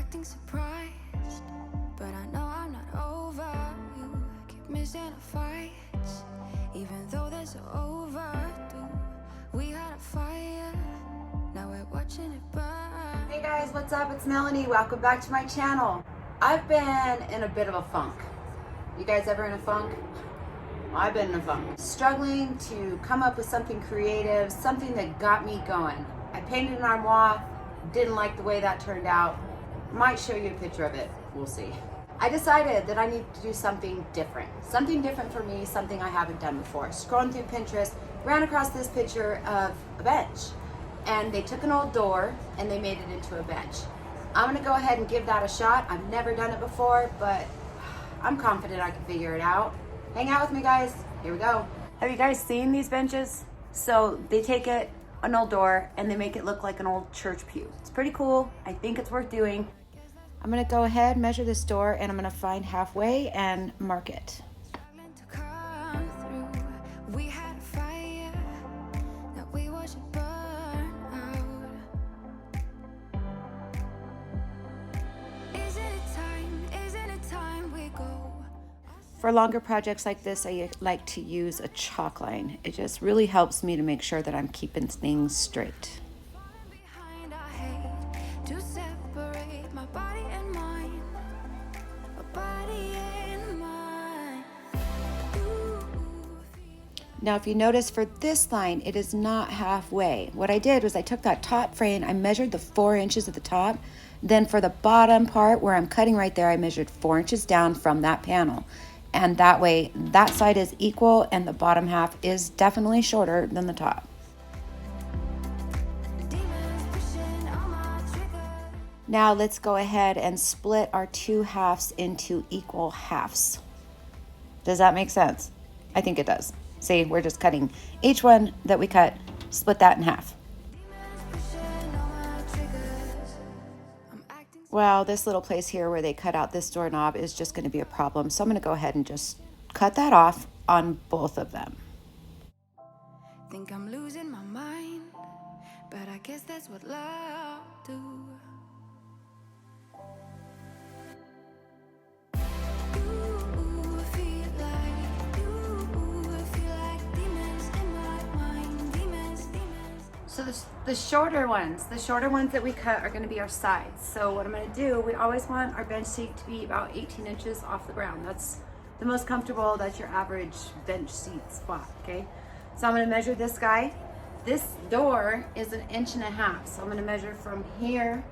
acting surprised, but I know I'm not over. You keep missing our fights, even though they're so overdue. We had a fire, now we're watching it burn. Hey guys, what's up? It's Melanie. Welcome back to my channel. I've been in a bit of a funk. You guys ever in a funk? I've been in a funk. Struggling to come up with something creative, something that got me going. I painted an armoire, didn't like the way that turned out. Might show you a picture of it, we'll see. I decided that I need to do something different. Something different for me, something I haven't done before. Scrolling through Pinterest, ran across this picture of a bench. And they took an old door and they made it into a bench. I'm gonna go ahead and give that a shot. I've never done it before, but I'm confident I can figure it out. Hang out with me, guys. Here we go. Have you guys seen these benches? So they take an old door and they make it look like an old church pew. It's pretty cool. I think it's worth doing. I'm gonna go ahead, measure this door, and I'm gonna find halfway and mark it. For longer projects like this, I like to use a chalk line. It just really helps me to make sure that I'm keeping things straight. Now, if you notice for this line, it is not halfway. What I did was I took that top frame, I measured the 4 inches at the top. Then for the bottom part where I'm cutting right there, I measured 4 inches down from that panel. And that way, that side is equal and the bottom half is definitely shorter than the top. Now let's go ahead and split our 2 halves into equal halves. Does that make sense? I think it does. See, we're just cutting each one that we cut, split that in half. Well, this little place here where they cut out this doorknob is just going to be a problem. So I'm going to go ahead and just cut that off on both of them. Think I'm losing my mind, but I guess that's what love do. So the shorter ones that we cut are going to be our sides. So what I'm going to do, we always want our bench seat to be about 18 inches off the ground. That's the most comfortable. That's your average bench seat spot, okay? So I'm going to measure this guy. This door is 1.5 inches. So I'm going to measure from here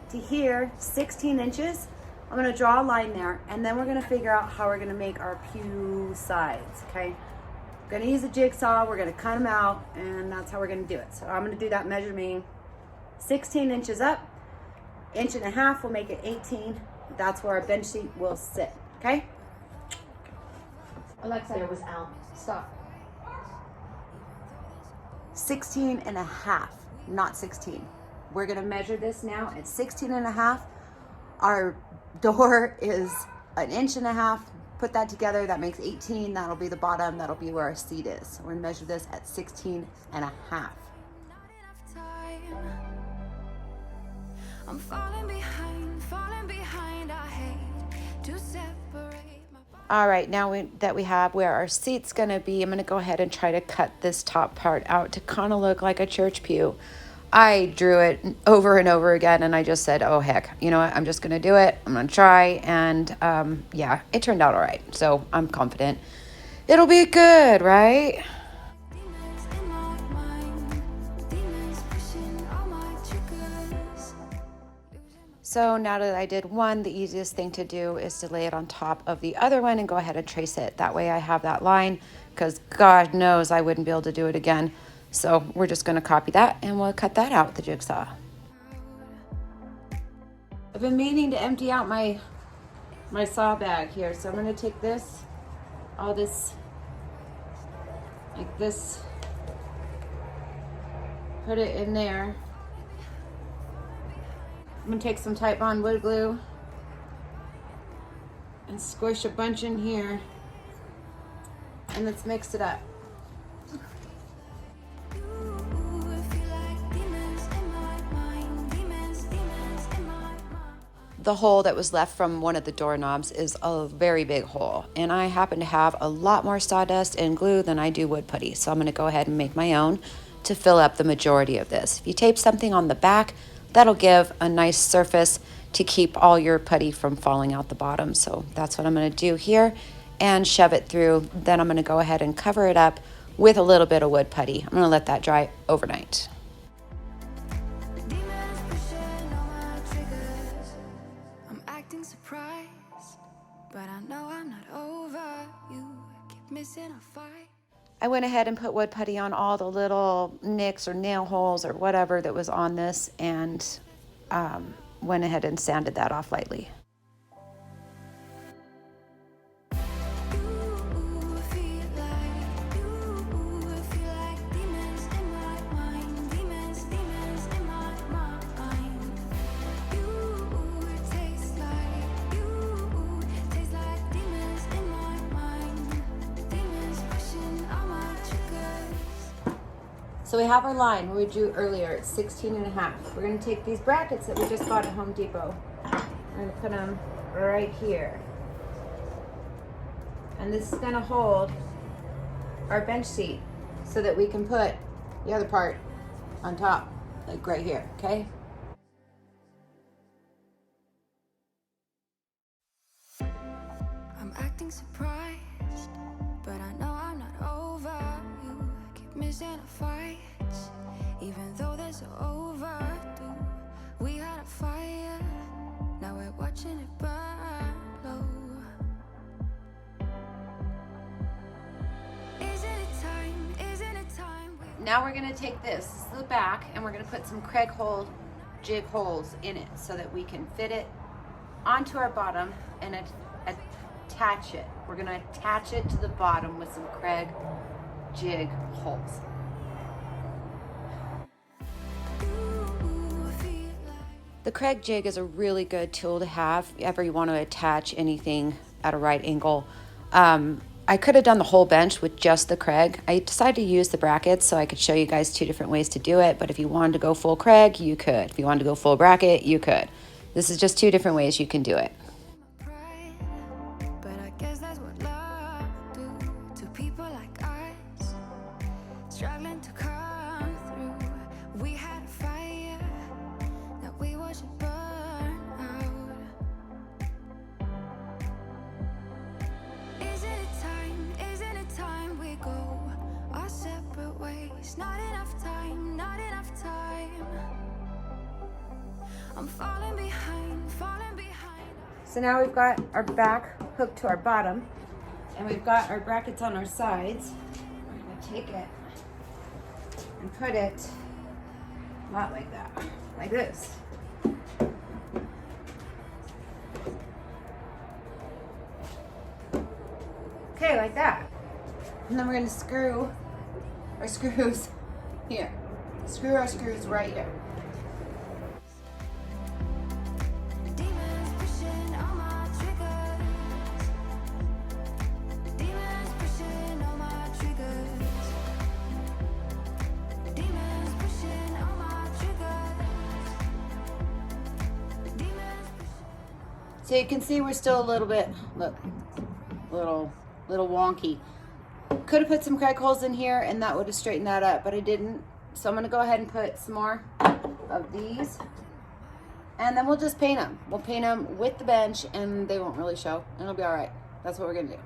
to here, 16 inches. I'm going to draw a line there, and then we're going to figure out how we're going to make our pew sides, okay? We're gonna use a jigsaw, we're gonna cut them out, and that's how we're gonna do it. So I'm gonna do that measuring 16 inches up, 1.5 inches will make it 18. That's where our bench seat will sit, okay? Alexa, There was Al. stop. 16.5, not 16. We're gonna measure this now at 16.5. Our door is 1.5 inches. Put that together, that makes 18. That'll be the bottom, that'll be where our seat is. So we're gonna measure this at 16.5. I'm falling behind, I hate to separate my body. All right, now that we have where our seat's gonna be, I'm gonna go ahead and try to cut this top part out to kind of look like a church pew. I drew it over and over again, and I just said, oh heck, you know what, I'm just gonna do it, I'm gonna try, and yeah, it turned out all right, so I'm confident it'll be good, right? So now that I did one, the easiest thing to do is to lay it on top of the other one and go ahead and trace it. That way I have that line, because God knows I wouldn't be able to do it again. So we're just gonna copy that and we'll cut that out with the jigsaw. I've been meaning to empty out my saw bag here. So I'm gonna take all this, like this, put it in there. I'm gonna take some Titebond wood glue and squish a bunch in here, and let's mix it up. the hole that was left from one of the doorknobs is a very big hole, and I happen to have a lot more sawdust and glue than I do wood putty, so I'm going to go ahead and make my own to fill up the majority of this. If you tape something on the back, that'll give a nice surface to keep all your putty from falling out the bottom. So that's what I'm going to do here and shove it through. Then I'm going to go ahead and cover it up with a little bit of wood putty. I'm going to let that dry overnight. I went ahead and put wood putty on all the little nicks or nail holes or whatever that was on this, and went ahead and sanded that off lightly. So we have our line we drew earlier. It's 16.5. We're going to take these brackets that we just bought at Home Depot. We're going to put them right here. And this is going to hold our bench seat so that we can put the other part on top, like right here, okay? I'm acting surprised, but I know I'm not over you. Keep missing our fights, even though they're so overdue. We had a fire, now we're watching it burn low. Isn't it time? Isn't it time? Now we're going to take this to the back and we're going to put some Craig hole jig holes in it so that we can fit it onto our bottom and attach it. We're going to attach it to the bottom with some Craig jig holes. The Craig jig is a really good tool to have if ever you want to attach anything at a right angle. I could have done the whole bench with just the Craig. I decided to use the brackets so I could show you guys two different ways to do it, but if you wanted to go full Craig, you could. If you wanted to go full bracket, you could. This is just two different ways you can do it. But I guess that's what love do to people like us, struggling to come through. We had a fire that we watched it burn out. Isn't it time? Isn't it time we go our separate ways? Not enough time, not enough time. I'm falling behind, falling behind. So now we've got our back hooked to our bottom and we've got our brackets on our sides. We're going to take it and put it not like that, like this. Okay, like that. And then we're going to screw our screws here. Screw our screws right here. Demons pushing on my triggers. Demons pushing on my triggers. Demons pushing on my triggers. Demons pushing. So you can see we're still a little bit, look, little wonky. Could have put some crack holes in here and that would have straightened that up, but I didn't. So I'm going to go ahead and put some more of these. And then we'll just paint them. We'll paint them with the bench and they won't really show. And it'll be all right. That's what we're going to do.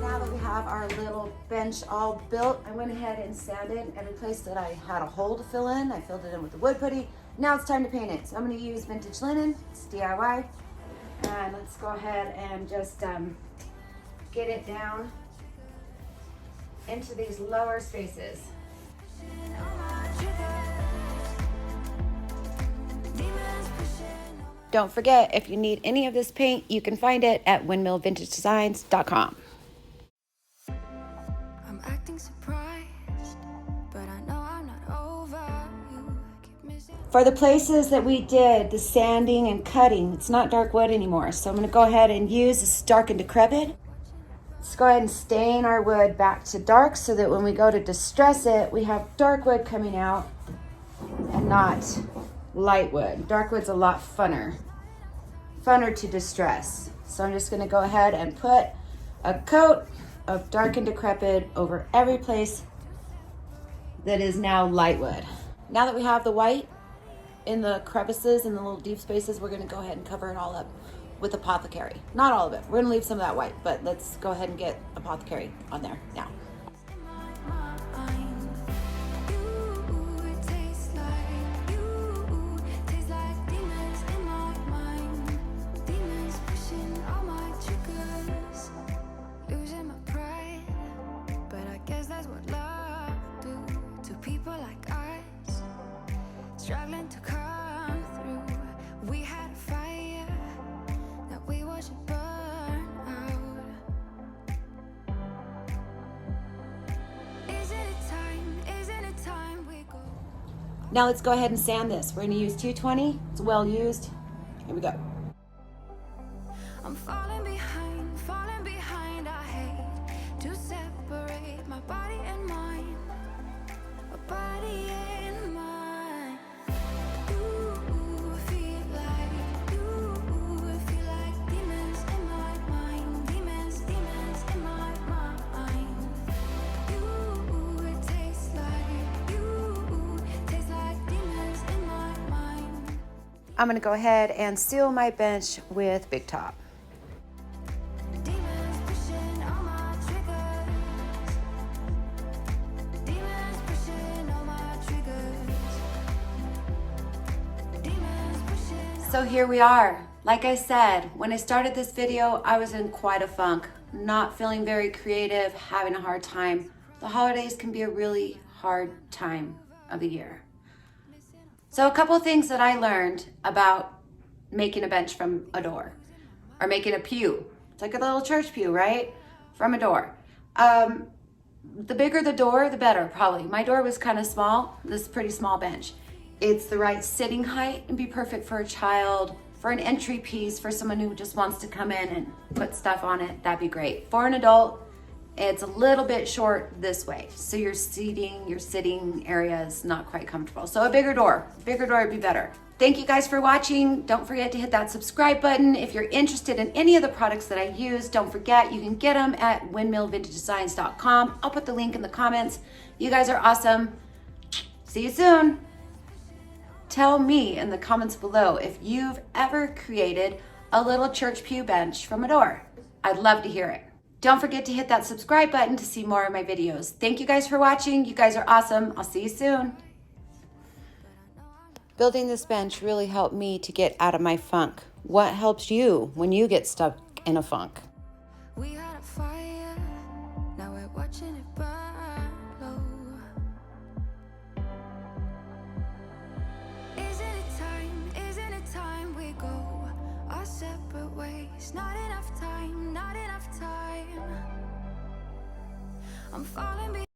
Now that we have our little bench all built, I went ahead and sanded every place that I had a hole to fill in. I filled it in with the wood putty. Now it's time to paint it. So I'm going to use vintage linen. It's DIY. And let's go ahead and just get it down into these lower spaces. Don't forget, if you need any of this paint, you can find it at windmillvintagedesigns.com. I'm acting surprised, but I know I'm not over you. Keep missing. For the places that we did the sanding and cutting, it's not dark wood anymore. So I'm going to go ahead and use this dark and decrepit. Let's go ahead and stain our wood back to dark so that when we go to distress it, we have dark wood coming out and not light wood. Dark wood's a lot funner to distress. So I'm just going to go ahead and put a coat of dark and decrepit over every place that is now light wood. Now that we have the white in the crevices and the little deep spaces, we're going to go ahead and cover it all up with Apothecary. Not all of it. We're going to leave some of that white, but let's go ahead and get Apothecary on there now. Struggling to come through. We had a fire that we watched burn out. Isn't it time we go? Now let's go ahead and sand this. We're going to use 220. It's well used. Here we go. I'm falling behind. I hate to separate my body and mind. My body and mind. I'm going to go ahead and seal my bench with Big Top. So here we are. Like I said, when I started this video, I was in quite a funk, not feeling very creative, having a hard time. The holidays can be a really hard time of the year. So a couple of things that I learned about making a bench from a door, or making a pew. It's like a little church pew, right? From a door. The bigger the door, the better, probably. My door was kind of small. This is a pretty small bench. It's the right sitting height and be perfect for a child, for an entry piece, for someone who just wants to come in and put stuff on it. That'd be great. For an adult, it's a little bit short this way. So your sitting area is not quite comfortable. So a bigger door would be better. Thank you guys for watching. Don't forget to hit that subscribe button. If you're interested in any of the products that I use, don't forget you can get them at windmillvintagedesigns.com. I'll put the link in the comments. You guys are awesome. See you soon. Tell me in the comments below if you've ever created a little church pew bench from a door. I'd love to hear it. Don't forget to hit that subscribe button to see more of my videos. Thank you guys for watching. You guys are awesome. I'll see you soon. Building this bench really helped me to get out of my funk. What helps you when you get stuck in a funk? We had a fire, now we're watching it burn low. Isn't it time we go our separate ways? Not enough time. I'm falling behind.